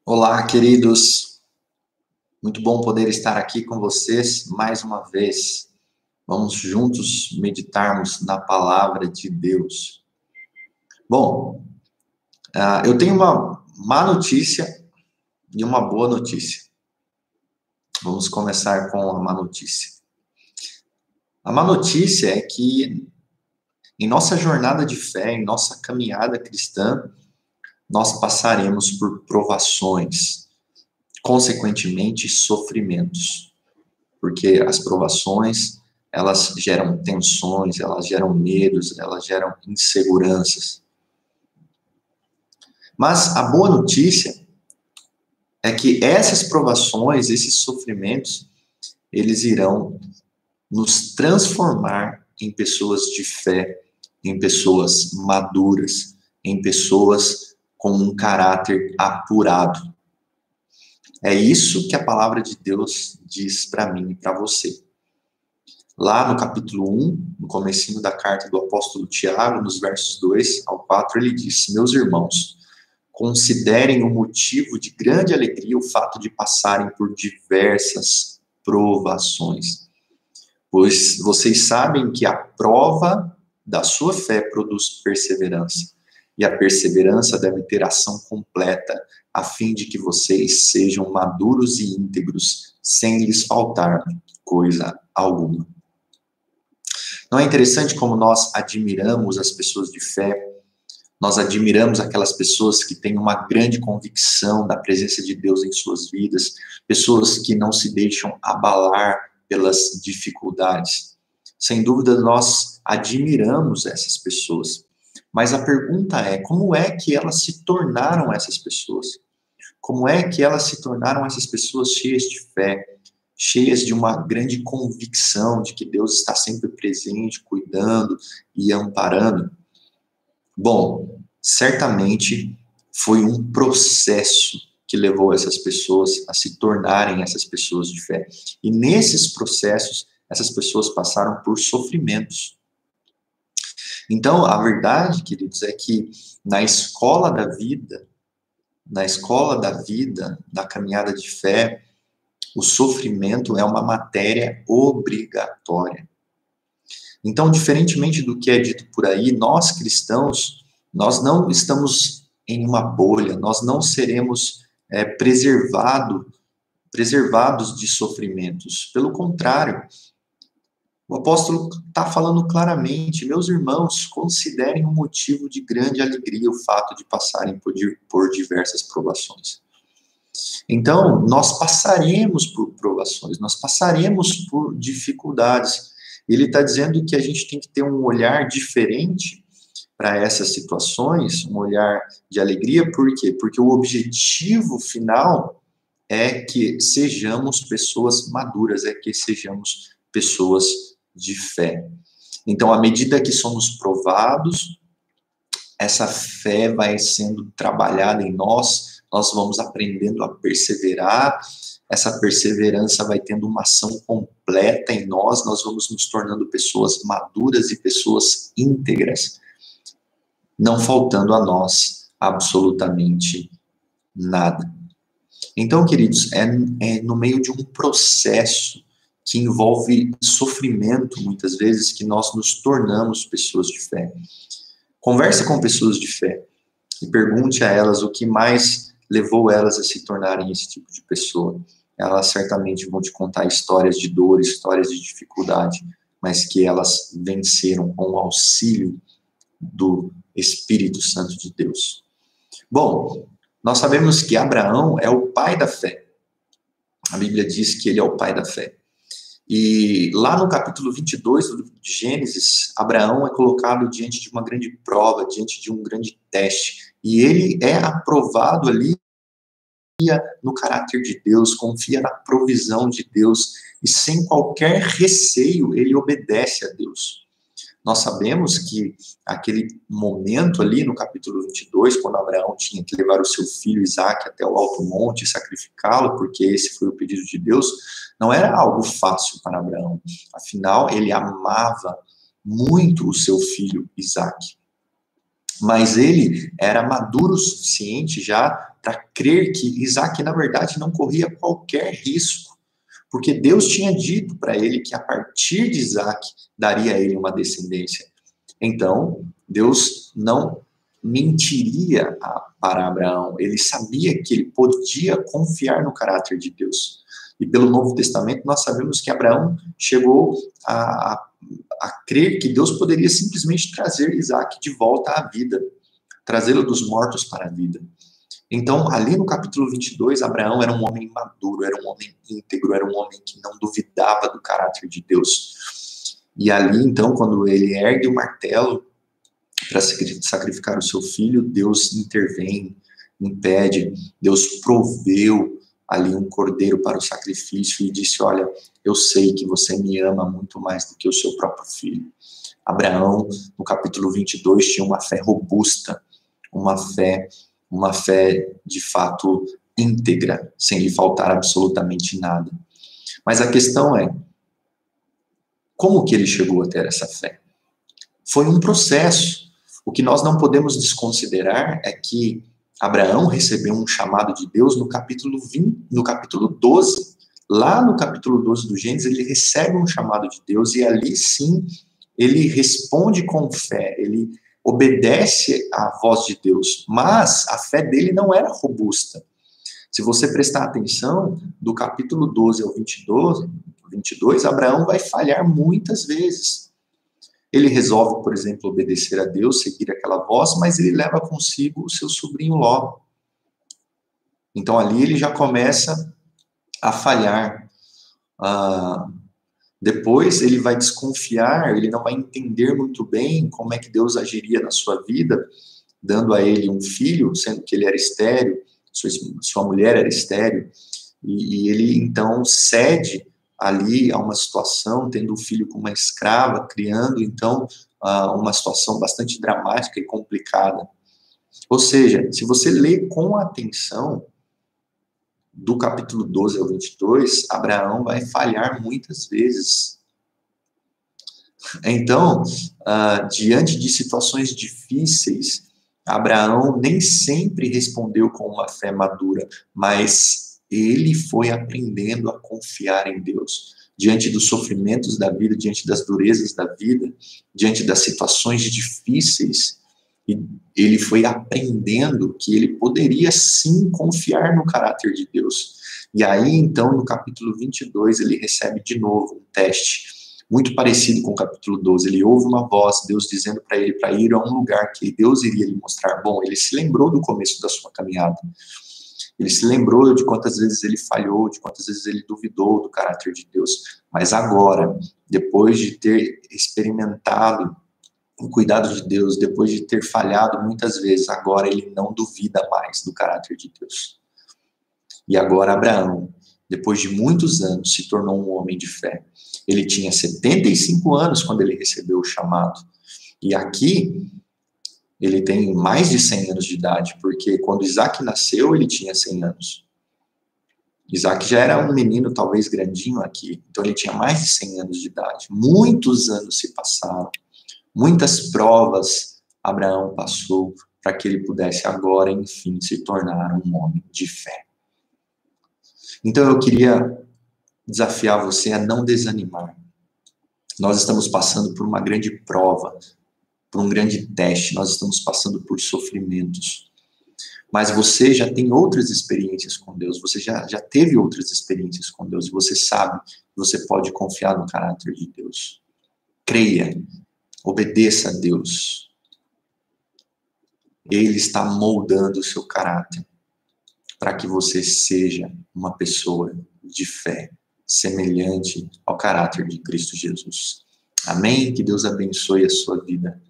Olá, queridos. Muito bom poder estar aqui com vocês mais uma vez. Vamos juntos meditarmos na palavra de Deus. Bom, eu tenho uma má notícia e uma boa notícia. Vamos começar com a má notícia. A má notícia é que em nossa jornada de fé, em nossa caminhada cristã, nós passaremos por provações, consequentemente sofrimentos. Porque as provações, elas geram tensões, elas geram medos, elas geram inseguranças. Mas a boa notícia é que essas provações, esses sofrimentos, eles irão nos transformar em pessoas de fé, em pessoas maduras, em pessoas com um caráter apurado. É isso que a palavra de Deus diz para mim e para você. Lá no capítulo 1, no comecinho da carta do apóstolo Tiago, nos versos 2 ao 4, ele diz: Meus irmãos, considerem um motivo de grande alegria o fato de passarem por diversas provações, pois vocês sabem que a prova da sua fé produz perseverança, e a perseverança deve ter ação completa, a fim de que vocês sejam maduros e íntegros, sem lhes faltar coisa alguma. Não é interessante como nós admiramos as pessoas de fé, nós admiramos aquelas pessoas que têm uma grande convicção da presença de Deus em suas vidas, pessoas que não se deixam abalar pelas dificuldades. Sem dúvida, nós admiramos essas pessoas, mas a pergunta é, como é que elas se tornaram essas pessoas? Como é que elas se tornaram essas pessoas cheias de fé, cheias de uma grande convicção de que Deus está sempre presente, cuidando e amparando? Bom, certamente foi um processo que levou essas pessoas a se tornarem essas pessoas de fé. E nesses processos, essas pessoas passaram por sofrimentos. Então, a verdade, queridos, é que na escola da vida, da caminhada de fé, o sofrimento é uma matéria obrigatória. Então, diferentemente do que é dito por aí, nós cristãos, nós não estamos em uma bolha, nós não seremos preservados de sofrimentos. Pelo contrário, o apóstolo está falando claramente: meus irmãos, considerem um motivo de grande alegria o fato de passarem por diversas provações. Então, nós passaremos por provações, nós passaremos por dificuldades. Ele está dizendo que a gente tem que ter um olhar diferente para essas situações, um olhar de alegria. Por quê? Porque o objetivo final é que sejamos pessoas maduras, é que sejamos pessoas de fé. Então, à medida que somos provados, essa fé vai sendo trabalhada em nós, nós vamos aprendendo a perseverar, essa perseverança vai tendo uma ação completa em nós, nós vamos nos tornando pessoas maduras e pessoas íntegras, não faltando a nós absolutamente nada. Então, queridos, é no meio de um processo que envolve sofrimento, muitas vezes, que nós nos tornamos pessoas de fé. Converse com pessoas de fé e pergunte a elas o que mais levou elas a se tornarem esse tipo de pessoa. Elas certamente vão te contar histórias de dor, histórias de dificuldade, mas que elas venceram com o auxílio do Espírito Santo de Deus. Bom, nós sabemos que Abraão é o pai da fé. A Bíblia diz que ele é o pai da fé. E lá no capítulo 22 do livro de Gênesis, Abraão é colocado diante de uma grande prova, diante de um grande teste. E ele é aprovado ali, confia no caráter de Deus, confia na provisão de Deus, e sem qualquer receio, ele obedece a Deus. Nós sabemos que aquele momento ali no capítulo 22, quando Abraão tinha que levar o seu filho Isaque até o alto monte e sacrificá-lo, porque esse foi o pedido de Deus, não era algo fácil para Abraão. Afinal, ele amava muito o seu filho Isaque. Mas ele era maduro o suficiente já para crer que Isaac, na verdade, não corria qualquer risco, porque Deus tinha dito para ele que a partir de Isaac daria a ele uma descendência. Então, Deus não mentiria para Abraão. Ele sabia que ele podia confiar no caráter de Deus. E pelo Novo Testamento, nós sabemos que Abraão chegou a crer que Deus poderia simplesmente trazer Isaac de volta à vida, trazê-lo dos mortos para a vida. Então, ali no capítulo 22, Abraão era um homem maduro, era um homem íntegro, era um homem que não duvidava do caráter de Deus. E ali, então, quando ele ergue o martelo para sacrificar o seu filho, Deus intervém, impede, Deus proveu ali um cordeiro para o sacrifício e disse: olha, eu sei que você me ama muito mais do que o seu próprio filho. Abraão, no capítulo 22, tinha uma fé robusta, uma fé de fato íntegra, sem lhe faltar absolutamente nada. Mas a questão é, como que ele chegou a ter essa fé? Foi um processo. O que nós não podemos desconsiderar é que Abraão recebeu um chamado de Deus no capítulo 12. Lá no capítulo 12 do Gênesis, ele recebe um chamado de Deus e ali sim ele responde com fé, ele obedece à voz de Deus, mas a fé dele não era robusta. Se você prestar atenção, do capítulo 12 ao 22, Abraão vai falhar muitas vezes. Ele resolve, por exemplo, obedecer a Deus, seguir aquela voz, mas ele leva consigo o seu sobrinho Ló. Então ali ele já começa a falhar. Depois ele vai desconfiar, ele não vai entender muito bem como é que Deus agiria na sua vida, dando a ele um filho, sendo que ele era estéril, sua mulher era estéril, e ele então cede ali a uma situação, tendo um filho com uma escrava, criando então uma situação bastante dramática e complicada. Ou seja, se você lê com atenção, do capítulo 12 ao 22, Abraão vai falhar muitas vezes. Então, diante de situações difíceis, Abraão nem sempre respondeu com uma fé madura, mas ele foi aprendendo a confiar em Deus. Diante dos sofrimentos da vida, diante das durezas da vida, diante das situações difíceis, e ele foi aprendendo que ele poderia sim confiar no caráter de Deus. E aí, então, no capítulo 22, ele recebe de novo um teste, muito parecido com o capítulo 12. Ele ouve uma voz, Deus dizendo para ele para ir a um lugar que Deus iria lhe mostrar. Bom, ele se lembrou do começo da sua caminhada. Ele se lembrou de quantas vezes ele falhou, de quantas vezes ele duvidou do caráter de Deus. Mas agora, depois de ter experimentado o cuidado de Deus, depois de ter falhado muitas vezes, agora ele não duvida mais do caráter de Deus. E agora Abraão, depois de muitos anos, se tornou um homem de fé. Ele tinha 75 anos quando ele recebeu o chamado. E aqui, ele tem mais de 100 anos de idade, porque quando Isaac nasceu, ele tinha 100 anos. Isaac já era um menino, talvez grandinho aqui, então ele tinha mais de 100 anos de idade. Muitos anos se passaram. Muitas provas Abraão passou para que ele pudesse agora, enfim, se tornar um homem de fé. Então eu queria desafiar você a não desanimar. Nós estamos passando por uma grande prova, por um grande teste, nós estamos passando por sofrimentos. Mas você já tem outras experiências com Deus, você já teve outras experiências com Deus, e você sabe que você pode confiar no caráter de Deus. Creia. Obedeça a Deus. Ele está moldando o seu caráter para que você seja uma pessoa de fé, semelhante ao caráter de Cristo Jesus. Amém? Que Deus abençoe a sua vida.